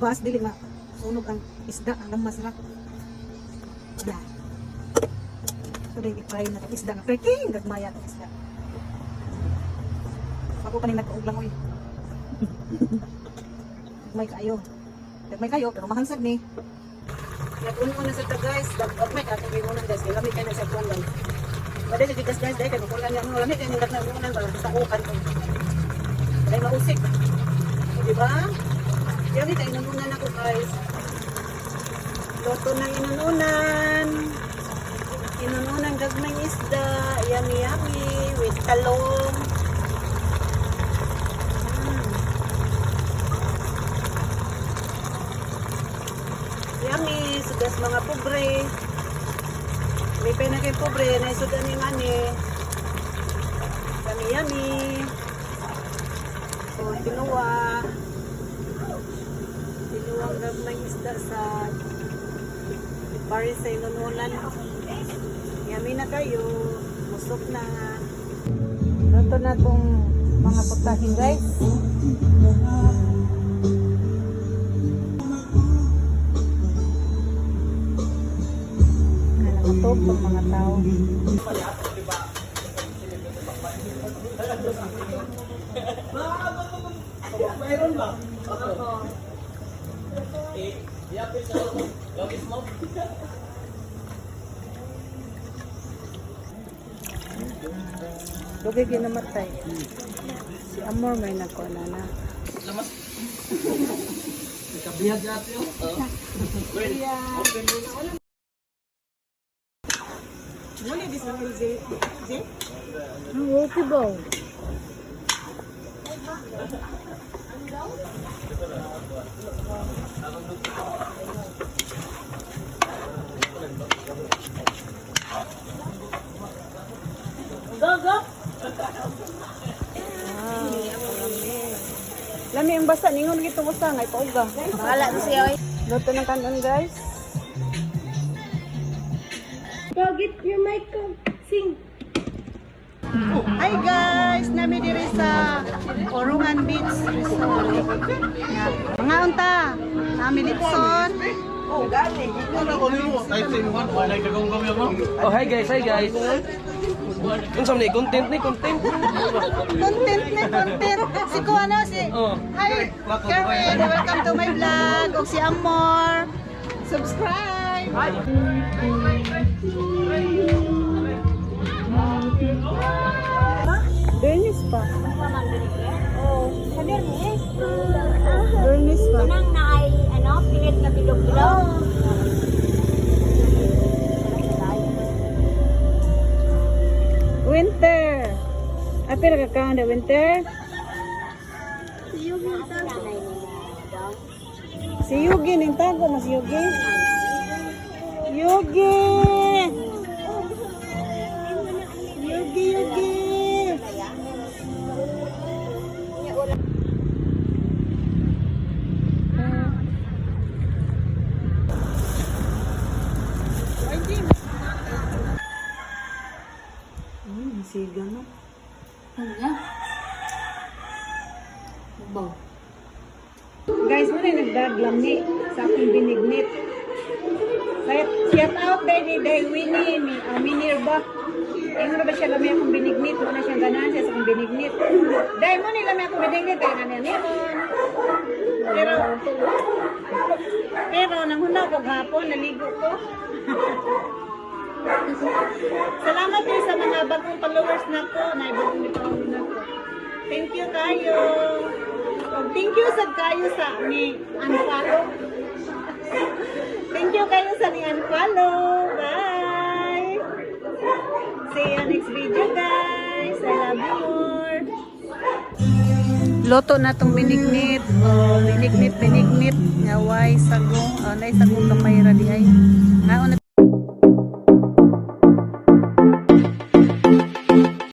gawas dili ma sunog ang isda, ang lamas ra. Yeah. So dili try na ang isda nga freaking gagmaya ang isda. Ako kanina nagkaog lang oy. May kayo pero mahansag ni. Nag-un mo na sa ta guys, may katong ginunan guys, kay lamig kayo sa tuwan guys. Wala sa tigas guys, dahil kung kulang yung lamig kayo nilak na unan ba sa kukan ko. Dahil mausik. So, diba? Yami tayo nanunan ako guys. Loto ng inununan. Inununan gagmay isda. Yummy yummy with talong. Yummy, sudas mga pobre. May pena kay pobre, naisudan ni mani. Yummy yummy. So, tinuwa. Tinuwang gagmay isda sa Paris sa inununan. Yummy na kayo. Musok na. Ito na itong mga putahin guys. Ito pang mga tao. Mayroon ba? Lugay ginamatay. Si Amor may nakuha na. Kabihag natin yun. Muli di sa mga Zé? Ang okay ba? Go! Lami ang basa, ningon gito mo sa ngay pauga. Bahala na siya. Luto ng kanon guys. Go get your mic. Sing. Hi guys, nami diri sa Orungan Beach Resort. Yan. Mga unta, nami litson. Oh, hi guys. Kung sa ni content. Content. Si ko ano si. Hi, Karen, welcome to my vlog. Og si Amor. Subscribe. Bernis pa. Oh, sa Bernis. Bernis pa. Nang naay, pilit na bilog-bilog. Winter. Apa yang kakak ada winter? Si Yugi ning tago mas Yugi. Yugi. Siga no. Guys, muna nagdaglam ni sa akong binignit. Shout out day Winnie, Minirba. Ingon ba siya lamay akong binignit, muna siyang ganahan siya sa akong binignit. Dahil mo nila may akong binignit, kaya nanyaneron. Pero nanghuna ko gahapon, naligo ko. Salamat din sa mga bagong followers na ko, naibagong nipawin na ko. Thank you kayo. Thank you sa kayo sa ni unfollow. Thank you kayo sa ni unfollow. Bye. See you next video guys. I love you more. Loto na tong binignit. Binignit. Ngaway sagong. Nay sagong kamay ra di ay. Naon na